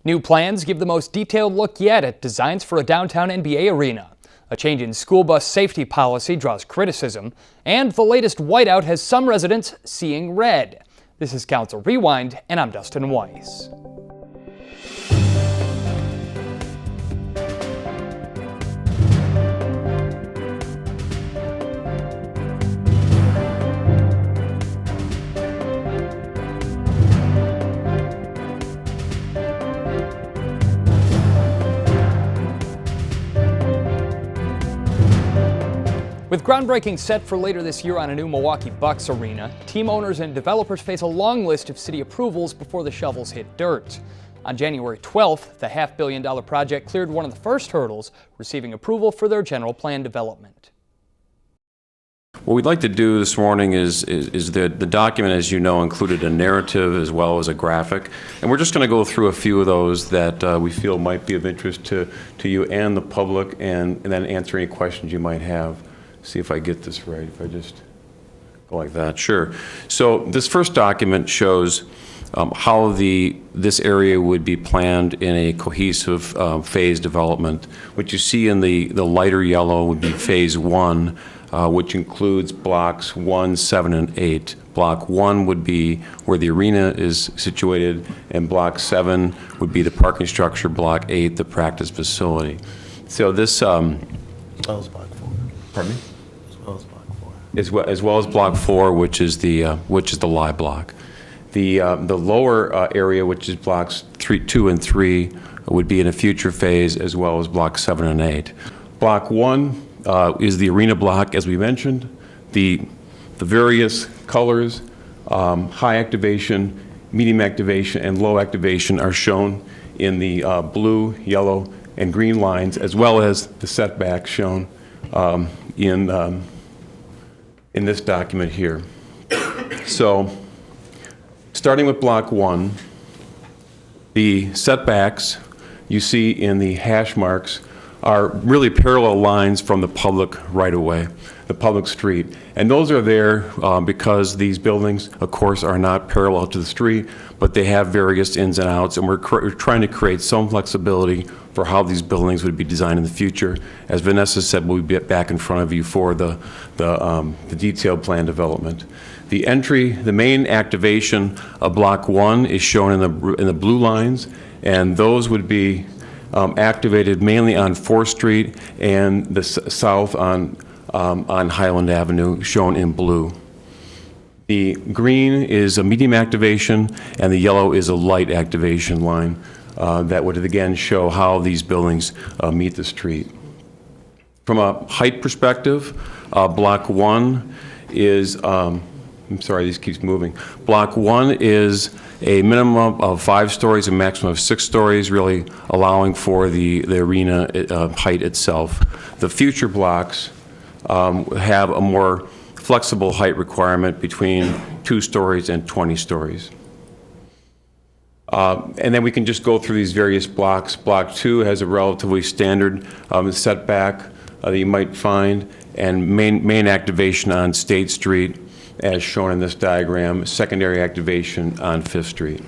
New plans give the most detailed look yet at designs for a downtown NBA arena. A change in school bus safety policy draws criticism, and the latest whiteout has some residents seeing red. This is Council Rewind, and I'm Dustin Weiss. With groundbreaking set for later this year on a new Milwaukee Bucks arena, team owners and developers face a long list of city approvals before the shovels hit dirt. On January 12th, the $500 million project cleared one of the first hurdles, receiving approval for their general plan development. What we'd like to do this morning is the document, as you know, included a narrative as well as a graphic. And we're just going to go through a few of those that we feel might be of interest to you and the public, and then answer any questions you might have. See if I get this right, if I just go like that. Sure. So this first document shows how this area would be planned in a cohesive phase development. What you see in the lighter yellow would be phase 1, which includes blocks 1, 7, and 8. Block 1 would be where the arena is situated, and block 7 would be the parking structure, block 8 the practice facility. So this As well as block 4. Pardon me? As well as block 4. As well as block 4, which is the live block. The lower area, which is blocks 2 and 3, would be in a future phase, as well as blocks 7 and 8. Block 1 is the arena block, as we mentioned. The various colors, high activation, medium activation, and low activation are shown in the blue, yellow, and green lines, as well as the setbacks shown in this document here. So, starting with block 1, the setbacks you see in the hash marks are really parallel lines from the public right-of-way, the public street. And those are there because these buildings, of course, are not parallel to the street, but they have various ins and outs, and we're trying to create some flexibility for how these buildings would be designed in the future. As Vanessa said, we'll be back in front of you for the detailed plan development. The main activation of block 1 is shown in the blue lines, and those would be activated mainly on 4th Street and the south on Highland Avenue, shown in blue. The green is a medium activation, and the yellow is a light activation line that would again show how these buildings meet the street. From a height perspective, block 1 is, I'm sorry, this keeps moving. Block 1 is a minimum of 5 stories, a maximum of 6 stories, really allowing for the arena height itself. The future blocks have a more flexible height requirement between 2 stories and 20 stories. And then we can just go through these various blocks. Block 2 has a relatively standard setback that you might find, and main activation on State Street, as shown in this diagram, secondary activation on 5th Street.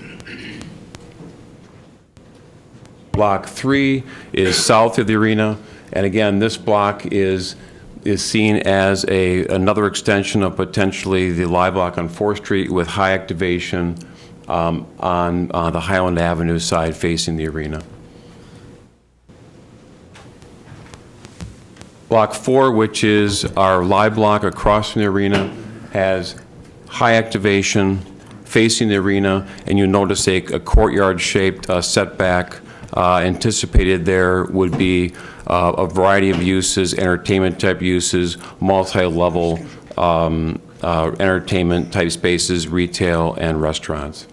Block 3 is south of the arena, and again, this block is seen as another extension of potentially the live block on 4th Street with high activation on the Highland Avenue side facing the arena. Block 4, which is our live block across from the arena, has high activation facing the arena, and you notice a courtyard-shaped setback. Anticipated there would be a variety of uses, entertainment-type uses, multi-level entertainment-type spaces, retail, and restaurants.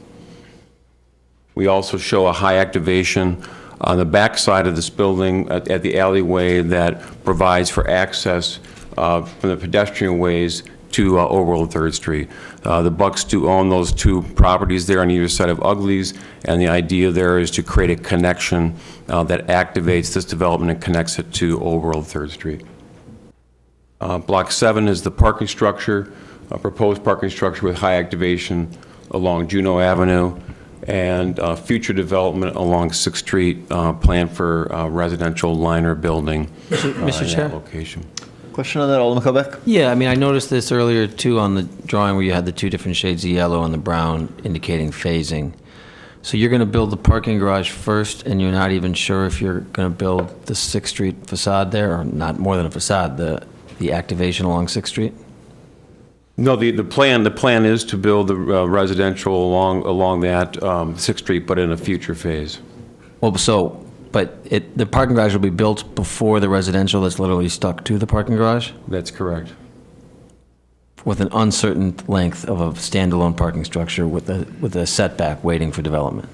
We also show a high activation on the back side of this building at the alleyway that provides for access from the pedestrian ways to Overworld 3rd Street. The Bucks do own those 2 properties there on either side of Uglies, and the idea there is to create a connection that activates this development and connects it to Overworld 3rd Street. Block 7 is the parking structure, a proposed parking structure with high activation along Juneau Avenue, and future development along 6th Street, planned for residential liner building Mr. in Chair? that location. Question on that, Alderman Kobeck? Yeah, I mean, I noticed this earlier too on the drawing where you had the two different shades of yellow and the brown indicating phasing. So you're going to build the parking garage first, and you're not even sure if you're going to build the 6th Street facade there, or not more than a facade, the activation along 6th Street? No, the plan is to build the residential along that 6th Street, but in a future phase. Well, but the parking garage will be built before the residential that's literally stuck to the parking garage That's correct. with an uncertain length of a standalone parking structure with a setback waiting for development.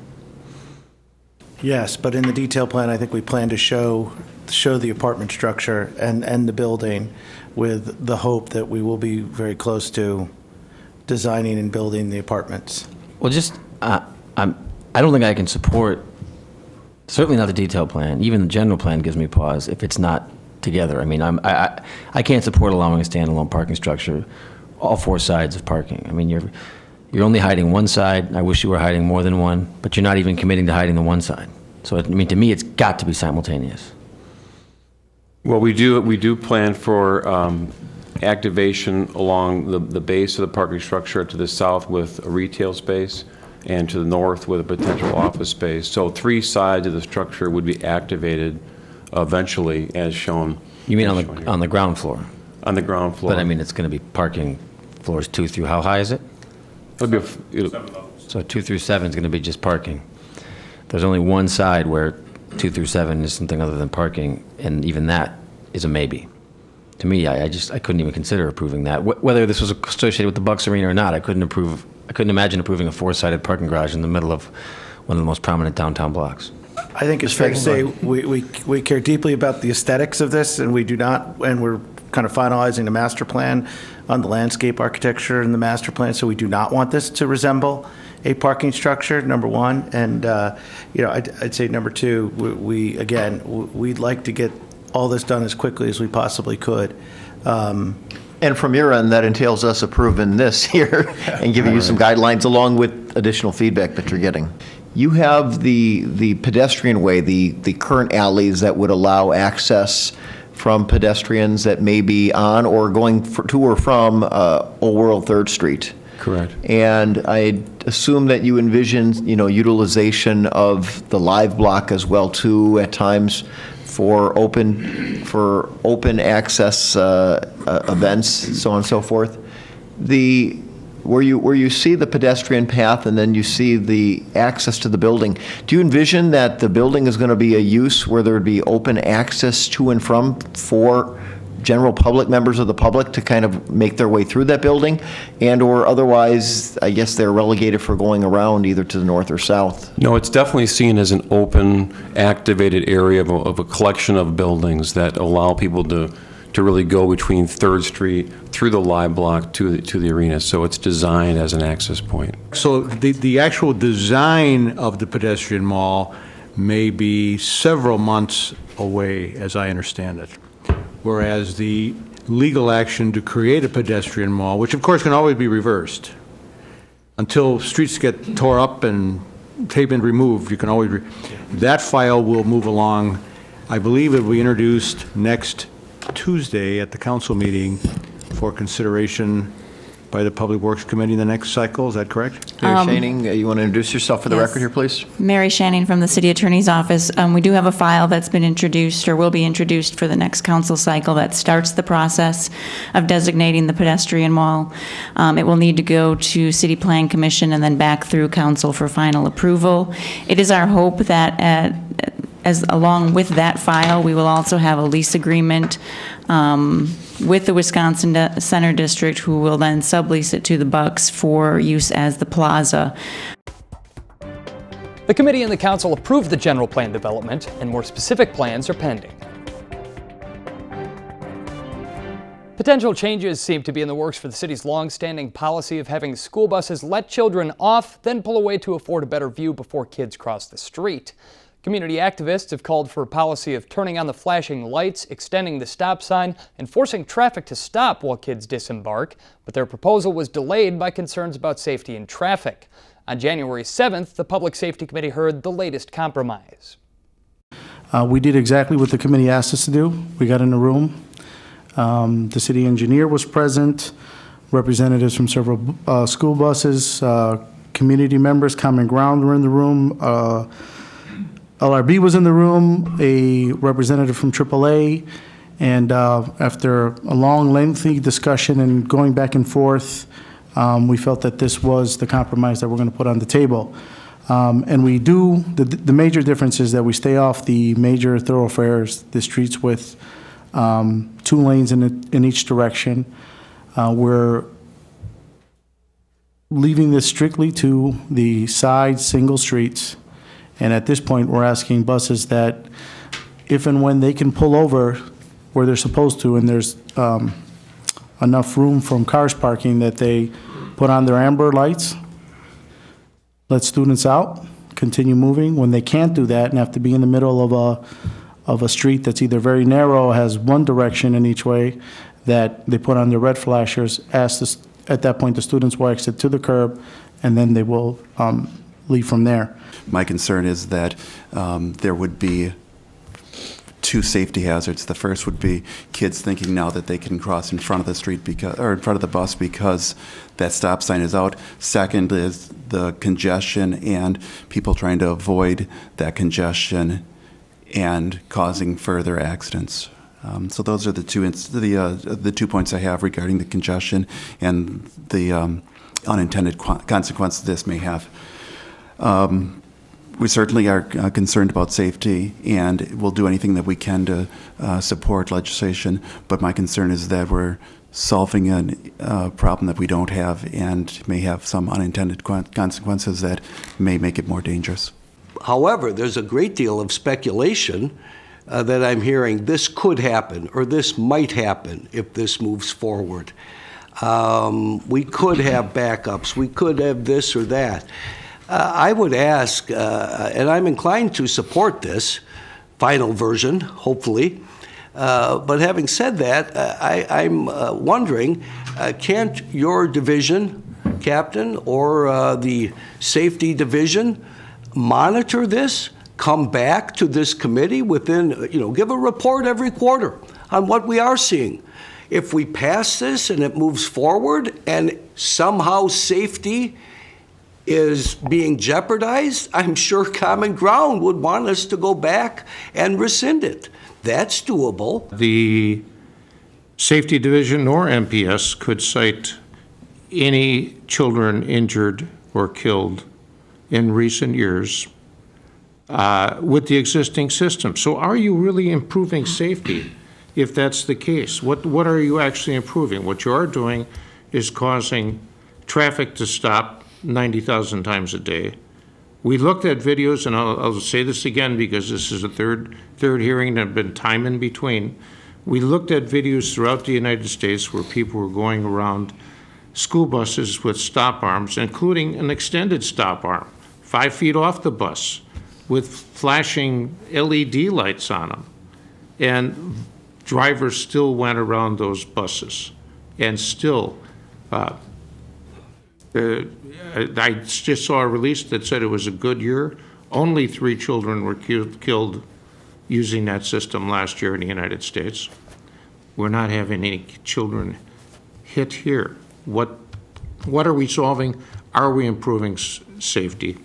Yes, but in the detail plan, I think we plan to show the apartment structure and the building with the hope that we will be very close to designing and building the apartments. Well, I don't think I can support, certainly not the detail plan. Even the general plan gives me pause if it's not together. I mean, I can't support allowing a standalone parking structure, all four sides of parking. I mean, you're only hiding one side. I wish you were hiding more than one, but you're not even committing to hiding the one side. So, I mean, to me, it's got to be simultaneous. Well, we do plan for activation along the base of the parking structure to the south with a retail space and to the north with a potential office space. So 3 sides of the structure would be activated eventually, as shown. You mean on the ground floor? On the ground floor. But I mean, it's going to be parking floors 2 through, how high is it? So 2 through 7 is going to be just parking. There's only one side where 2 through 7 is something other than parking, and even that is a maybe. To me, I couldn't even consider approving that. Whether this was associated with the Bucks Arena or not, I couldn't imagine approving a 4-sided parking garage in the middle of one of the most prominent downtown blocks. I think it's fair to say we care deeply about the aesthetics of this, and we're kind of finalizing the master plan on the landscape architecture in the master plan, so we do not want this to resemble a parking structure, number one. And, I'd say number two, we'd like to get all this done as quickly as we possibly could. And from your end, that entails us approving this here and giving you some guidelines along with additional feedback that you're getting. You have the pedestrian way, the current alleys that would allow access from pedestrians that may be on or going to or from Old World 3rd Street. Correct. And I assume that you envision, utilization of the live block as well too at times for open access events, so on and so forth. Where you see the pedestrian path and then you see the access to the building, do you envision that the building is going to be a use where there would be open access to and from for general public, members of the public, to kind of make their way through that building, and or otherwise, I guess they're relegated for going around either to the north or south? No, it's definitely seen as an open, activated area of a collection of buildings that allow people to really go between 3rd Street through the live block to the arena. So it's designed as an access point. So the actual design of the pedestrian mall may be several months away, as I understand it. Whereas the legal action to create a pedestrian mall, which of course can always be reversed, until streets get tore up and pavement removed, you can always, that file will move along. I believe it will be introduced next Tuesday at the council meeting for consideration by the Public Works Committee in the next cycle. Is that correct? Mayor Shaning, you want to introduce yourself for the record here, please? Mary Shanning from the City Attorney's Office. We do have a file that's been introduced or will be introduced for the next council cycle that starts the process of designating the pedestrian mall. It will need to go to City Plan Commission and then back through council for final approval. It is our hope that along with that file, we will also have a lease agreement with the Wisconsin Center District, who will then sublease it to the Bucks for use as the plaza. The committee and the council approved the general plan development, and more specific plans are pending. Potential changes seem to be in the works for the city's long-standing policy of having school buses let children off, then pull away to afford a better view before kids cross the street. Community activists have called for a policy of turning on the flashing lights, extending the stop sign, and forcing traffic to stop while kids disembark, but their proposal was delayed by concerns about safety and traffic. On January 7th, the Public Safety Committee heard the latest compromise. We did exactly what the committee asked us to do. We got in the room. The city engineer was present, representatives from several school buses, community members, Common Ground were in the room, LRB was in the room, a representative from AAA, and after a long, lengthy discussion and going back and forth, we felt that this was the compromise that we're going to put on the table. And we do, the major difference is that we stay off the major thoroughfares, the streets with 2 lanes in each direction. We're leaving this strictly to the side single streets. And at this point, we're asking buses that if and when they can pull over where they're supposed to, and there's enough room from cars parking, that they put on their amber lights, let students out, continue moving. When they can't do that and have to be in the middle of a street that's either very narrow, has one direction in each way, that they put on their red flashers, at that point the students will exit to the curb, and then they will leave from there. My concern is that there would be 2 safety hazards. The first would be kids thinking now that they can cross in front of the street or in front of the bus because that stop sign is out. Second is the congestion and people trying to avoid that congestion and causing further accidents. So those are the 2 points I have regarding the congestion and the unintended consequences this may have. We certainly are concerned about safety, and we'll do anything that we can to support legislation, but my concern is that we're solving a problem that we don't have and may have some unintended consequences that may make it more dangerous. However, there's a great deal of speculation that I'm hearing this could happen or this might happen if this moves forward. We could have backups. We could have this or that. I would ask, and I'm inclined to support this final version, hopefully, but having said that, I'm wondering, can't your division, Captain, or the safety division monitor this, come back to this committee within, give a report every quarter on what we are seeing? If we pass this and it moves forward and somehow safety is being jeopardized, I'm sure Common Ground would want us to go back and rescind it. That's doable. The Safety Division or MPS could cite any children injured or killed in recent years with the existing system. So are you really improving safety if that's the case? What are you actually improving? What you are doing is causing traffic to stop 90,000 times a day. We looked at videos, and I'll say this again because this is the third hearing and there have been time in between. We looked at videos throughout the United States where people were going around school buses with stop arms, including an extended stop arm, 5 feet off the bus, with flashing LED lights on them. And drivers still went around those buses and still I just saw a release that said it was a good year. Only 3 children were killed using that system last year in the United States. We're not having any children hit here. What are we solving? Are we improving safety?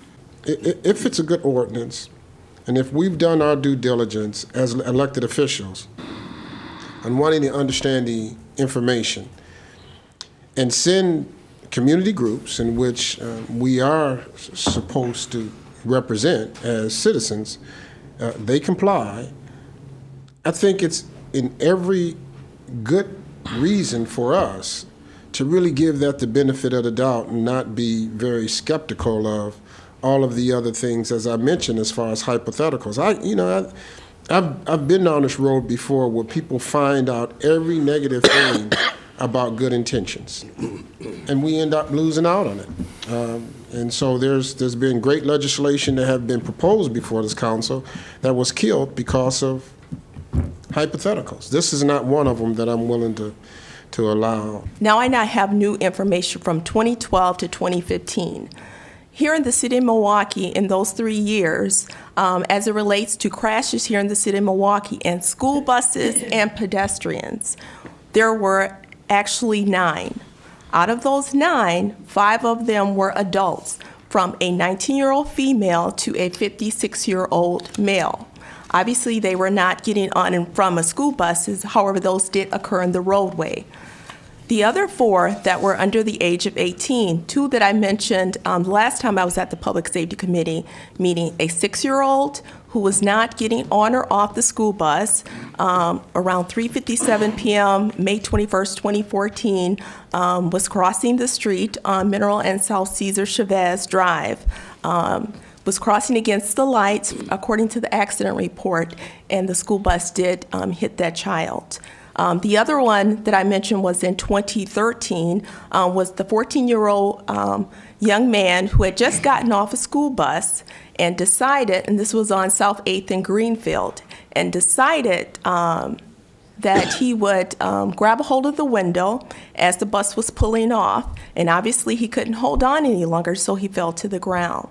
If it's a good ordinance, and if we've done our due diligence as elected officials on wanting to understand the information and send community groups in which we are supposed to represent as citizens, they comply, I think it's in every good reason for us to really give that the benefit of the doubt and not be very skeptical of all of the other things, as I mentioned, as far as hypotheticals. I've been on this road before where people find out every negative thing about good intentions, and we end up losing out on it. And so there's been great legislation that have been proposed before this council that was killed because of hypotheticals. This is not one of them that I'm willing to allow. Now I have new information from 2012 to 2015. here in the city of Milwaukee in those 3 years, as it relates to crashes here in the city of Milwaukee and school buses and pedestrians, there were actually 9. Out of those 9, 5 of them were adults, from a 19-year-old female to a 56-year-old male. Obviously, they were not getting on and from a school buses, however, those did occur in the roadway. The other 4 that were under the age of 18, 2 that I mentioned last time I was at the Public Safety Committee meeting, a 6-year-old who was not getting on or off the school bus around 3:57 p.m., May 21st, 2014, was crossing the street on Mineral and South Cesar Chavez Drive. Was crossing against the lights, according to the accident report, and the school bus did hit that child. The other one that I mentioned was in 2013, was the 14-year-old young man who had just gotten off a school bus and decided, and this was on South 8th and Greenfield, and decided that he would grab a hold of the window as the bus was pulling off, and obviously he couldn't hold on any longer, so he fell to the ground.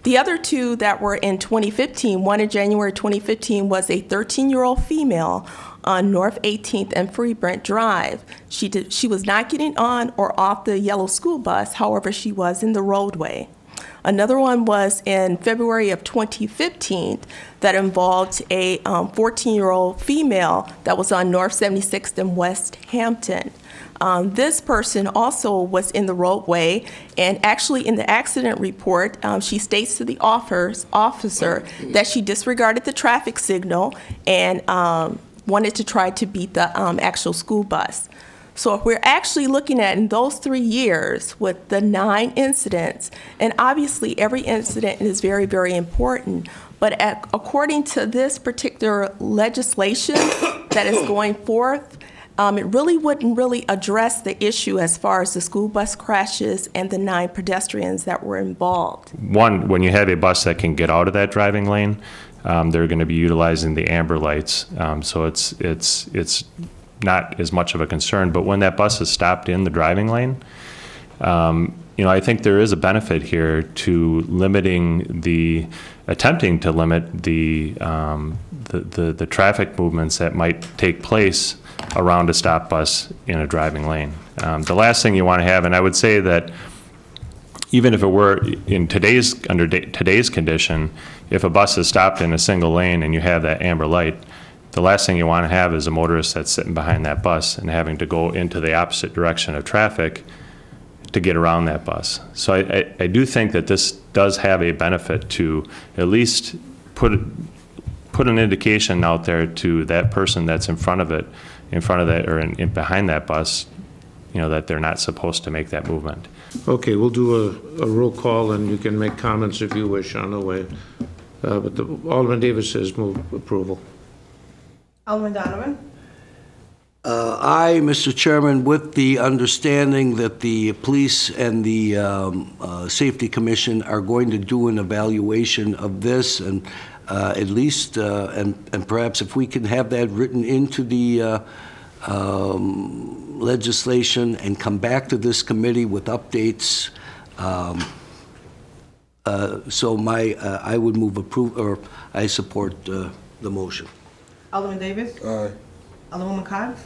The other 2 that were in 2015, one in January 2015, was a 13-year-old female on North 18th and Free Brent Drive. She was not getting on or off the yellow school bus, however, she was in the roadway. Another one was in February of 2015 that involved a 14-year-old female that was on North 76th and West Hampton. This person also was in the roadway, and actually in the accident report, she states to the officer that she disregarded the traffic signal and wanted to try to beat the actual school bus. So if we're actually looking at in those 3 years with the 9 incidents, and obviously every incident is very, very important, but according to this particular legislation that is going forth, it really wouldn't really address the issue as far as the school bus crashes and the 9 pedestrians that were involved. One, when you have a bus that can get out of that driving lane, they're going to be utilizing the amber lights, so it's not as much of a concern. But when that bus is stopped in the driving lane, I think there is a benefit here to attempting to limit the traffic movements that might take place around a stop bus in a driving lane. The last thing you want to have, and I would say that even if it were under today's condition, if a bus is stopped in a single lane and you have that amber light, the last thing you want to have is a motorist that's sitting behind that bus and having to go into the opposite direction of traffic to get around that bus. So I do think that this does have a benefit to at least put an indication out there to that person that's in front of that or behind that bus, that they're not supposed to make that movement. Okay, we'll do a roll call, and you can make comments if you wish on the way. But Alderman Davis says move approval. Alderman Donovan? Aye, Mr. Chairman, with the understanding that the police and the Safety Commission are going to do an evaluation of this, and at least, and perhaps if we can have that written into the legislation and come back to this committee with updates. So I would move approve, or I support the motion. Alderman Davis? Aye. Alderwoman Cox?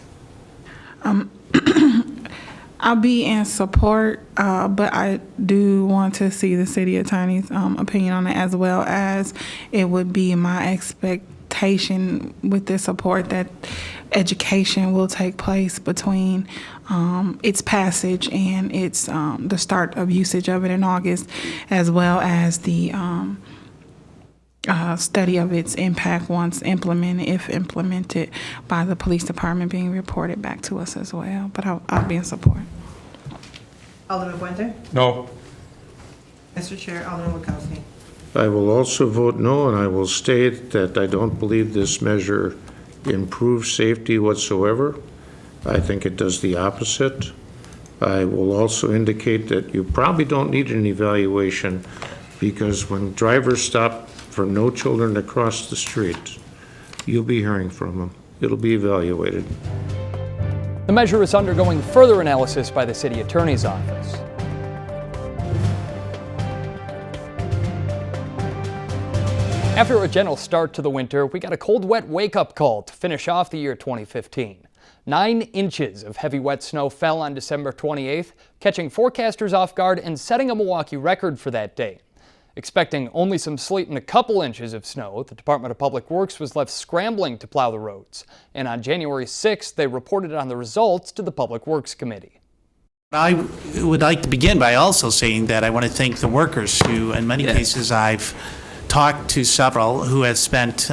I'll be in support, but I do want to see the city attorney's opinion on it, as well as it would be my expectation with the support that education will take place between its passage and its the start of usage of it in August, as well as the study of its impact once implemented, if implemented, by the police department being reported back to us as well. But I'll be in support. Alderman Puente? No. Mr. Chair, Alderman Wachowski. I will also vote no, and I will state that I don't believe this measure improves safety whatsoever. I think it does the opposite. I will also indicate that you probably don't need an evaluation, because when drivers stop for no children to cross the street, you'll be hearing from them. It'll be evaluated. The measure is undergoing further analysis by the city attorney's office. After a gentle start to the winter, we got a cold, wet wake-up call to finish off the year 2015. 9 inches of heavy, wet snow fell on December 28th, catching forecasters off guard and setting a Milwaukee record for that day. Expecting only some sleet and a couple inches of snow, the Department of Public Works was left scrambling to plow the roads. And on January 6th, they reported on the results to the Public Works Committee. I would like to begin by also saying that I want to thank the workers who, in many cases, I've talked to several who have spent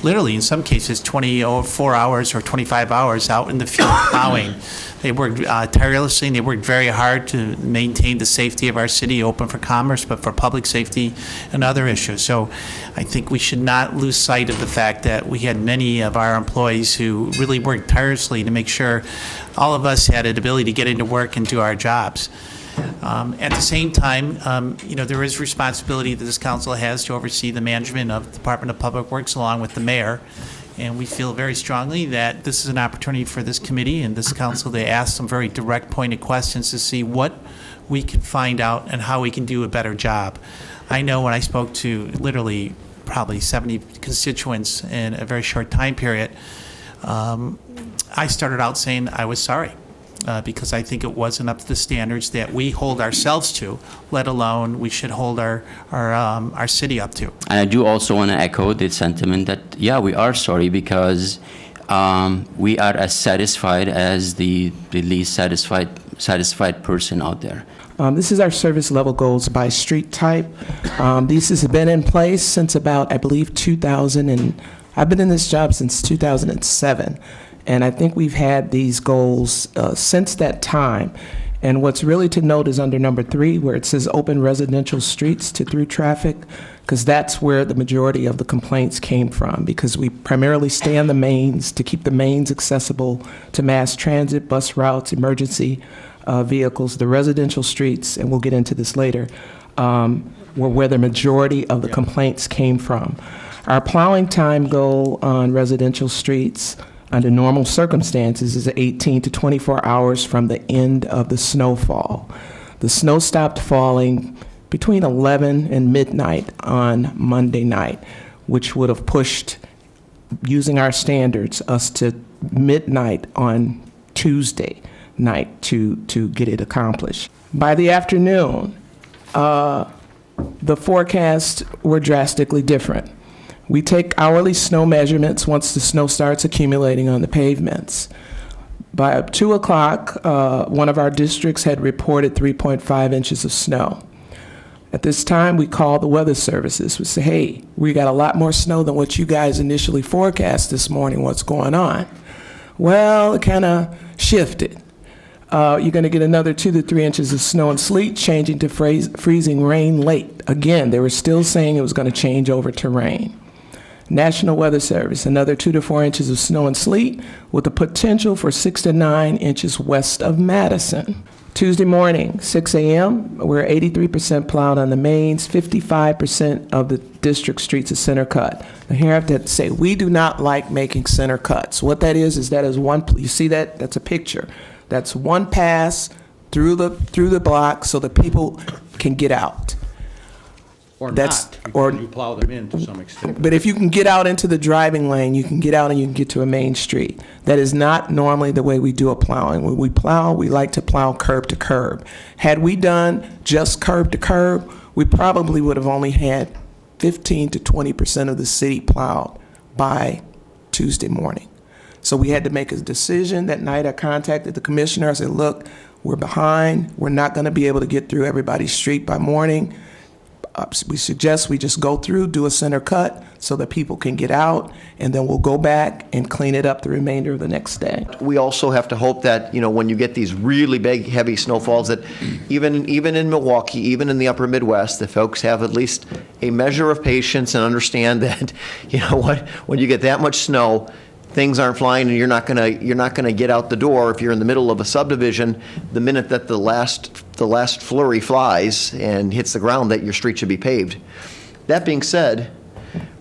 literally, in some cases, 24 hours or 25 hours out in the field plowing. They worked tirelessly, and they worked very hard to maintain the safety of our city, open for commerce, but for public safety and other issues. So I think we should not lose sight of the fact that we had many of our employees who really worked tirelessly to make sure all of us had an ability to get into work and do our jobs. At the same time, there is responsibility that this council has to oversee the management of the Department of Public Works along with the mayor. And we feel very strongly that this is an opportunity for this committee and this council to ask some very direct pointed questions to see what we can find out and how we can do a better job. I know when I spoke to literally probably 70 constituents in a very short time period, I started out saying I was sorry. Because I think it wasn't up to the standards that we hold ourselves to, let alone we should hold our city up to. And I do also want to echo the sentiment that, yeah, we are sorry because we are as satisfied as the least satisfied person out there. This is our service level goals by street type. This has been in place since about, I believe, 2000, and I've been in this job since 2007. And I think we've had these goals since that time. And what's really to note is under number 3, where it says open residential streets to through traffic, because that's where the majority of the complaints came from, because we primarily stay on the mains to keep the mains accessible to mass transit, bus routes, emergency vehicles. The residential streets, and we'll get into this later, were where the majority of the complaints came from. Our plowing time goal on residential streets under normal circumstances is 18 to 24 hours from the end of the snowfall. The snow stopped falling between 11 and midnight on Monday night, which would have pushed, using our standards, us to midnight on Tuesday night to get it accomplished. By the afternoon, the forecasts were drastically different. We take hourly snow measurements once the snow starts accumulating on the pavements. By 2 o'clock, one of our districts had reported 3.5 inches of snow. At this time, we called the weather services. We said, hey, we got a lot more snow than what you guys initially forecast this morning. What's going on? Well, it kind of shifted. You're going to get another 2 to 3 inches of snow and sleet, changing to freezing rain late. Again, they were still saying it was going to change over to rain. National Weather Service, another 2 to 4 inches of snow and sleet with the potential for 6 to 9 inches west of Madison. Tuesday morning, 6 a.m., we're 83% plowed on the mains, 55% of the district streets are center cut. Now here I have to say, we do not like making center cuts. What that is that is one, you see that? That's a picture. That's one pass through the block so that people can get out. Or that's, not, because you plow them in to some extent. But if you can get out into the driving lane, you can get out and you can get to a main street. That is not normally the way we do a plowing. When we plow, we like to plow curb to curb. Had we done just curb to curb, we probably would have only had 15 to 20% of the city plowed by Tuesday morning. So we had to make a decision. That night I contacted the commissioner. I said, look, we're behind. We're not going to be able to get through everybody's street by morning. We suggest we just go through, do a center cut so that people can get out, and then we'll go back and clean it up the remainder of the next day. We also have to hope that, when you get these really big, heavy snowfalls, that even in Milwaukee, even in the upper Midwest, the folks have at least a measure of patience and understand that, when you get that much snow, things aren't flying, and you're not gonna get out the door if you're in the middle of a subdivision the minute that the last flurry flies and hits the ground, that your street should be paved. That being said,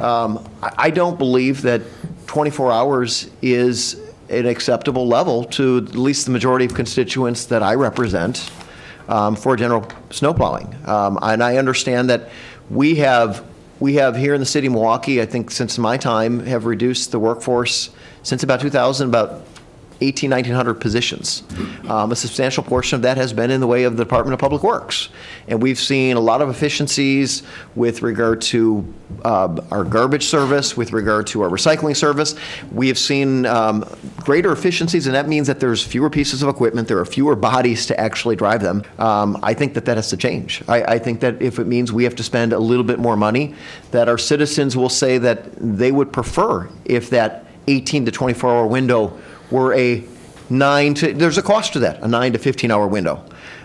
I don't believe that 24 hours is an acceptable level to at least the majority of constituents that I represent for general snow plowing. And I understand that we have We have here in the city of Milwaukee, I think since my time, have reduced the workforce since about 2000, about 1,900 positions. A substantial portion of that has been in the way of the Department of Public Works. And we've seen a lot of efficiencies with regard to our garbage service, with regard to our recycling service. We have seen greater efficiencies, and that means that there's fewer pieces of equipment, there are fewer bodies to actually drive them. I think that that has to change. I think that if it means we have to spend a little bit more money, that our citizens will say that they would prefer if that 18 to 24-hour window were there's a cost to that, a 9 to 15-hour window,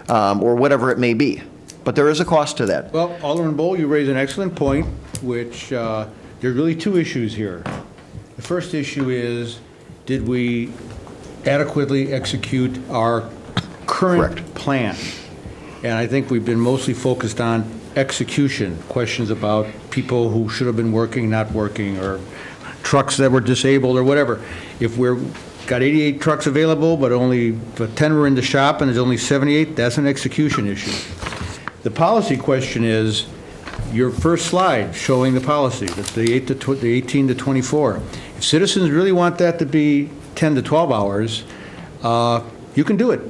or whatever it may be. But there is a cost to that. Well, Alderman Bohl, you raise an excellent point, which there's really two issues here. The first issue is, did we adequately execute our current plan? And I think we've been mostly focused on execution, questions about people who should have been working, not working, or trucks that were disabled or whatever. If we're got 88 trucks available, but only 10 were in the shop and there's only 78, that's an execution issue. The policy question is your first slide showing the policy, that's the 18 to 24. If citizens really want that to be 10 to 12 hours, you can do it.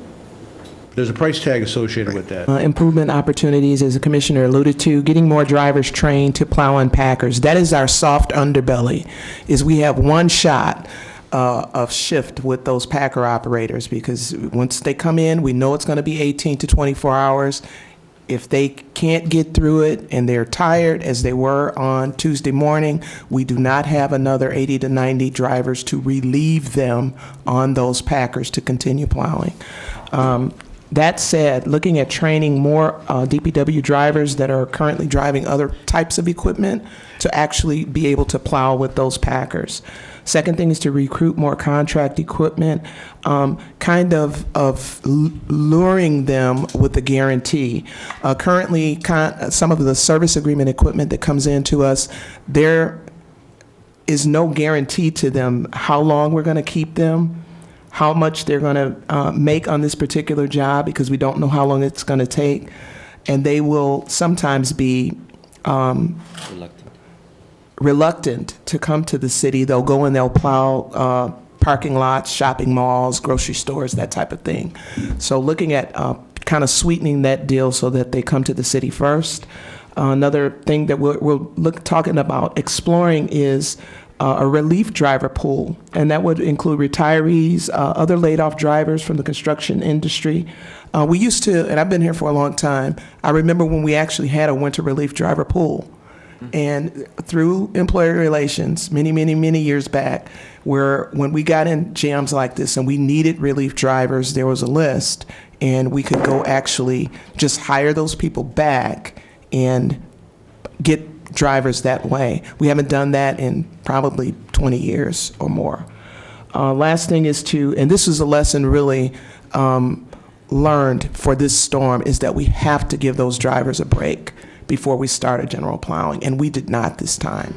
There's a price tag associated with that. Improvement opportunities, as the commissioner alluded to, getting more drivers trained to plow and packers. That is our soft underbelly, is we have one shot of shift with those packer operators, because once they come in, we know it's going to be 18 to 24 hours. If they can't get through it and they're tired, as they were on Tuesday morning, we do not have another 80 to 90 drivers to relieve them on those packers to continue plowing. That said, looking at training more DPW drivers that are currently driving other types of equipment to actually be able to plow with those packers. Second thing is to recruit more contract equipment, kind of luring them with a guarantee. Currently, some of the service agreement equipment that comes into us, there is no guarantee to them how long we're going to keep them, how much they're going to make on this particular job, because we don't know how long it's going to take. And they will sometimes be reluctant to come to the city. They'll go and they'll plow parking lots, shopping malls, grocery stores, that type of thing. So looking at kind of sweetening that deal so that they come to the city first. Another thing that we're talking about exploring is a relief driver pool, and that would include retirees, other laid-off drivers from the construction industry. We used to, and I've been here for a long time, I remember when we actually had a winter relief driver pool. And through employer relations, many years back, where when we got in jams like this and we needed relief drivers, there was a list, and we could go actually just hire those people back and get drivers that way. We haven't done that in probably 20 years or more. Last thing is and this is a lesson really learned for this storm, is that we have to give those drivers a break before we started general plowing, and we did not this time.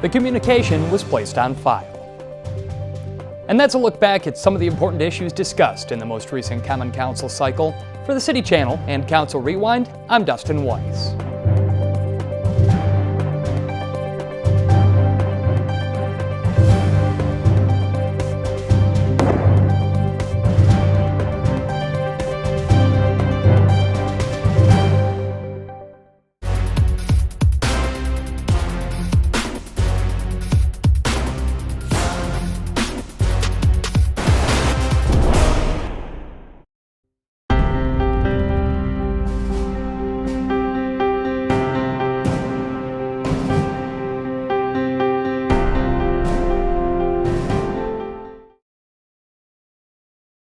The communication was placed on file. And that's a look back at some of the important issues discussed in the most recent Common Council cycle. For the City Channel and Council Rewind, I'm Dustin Weiss.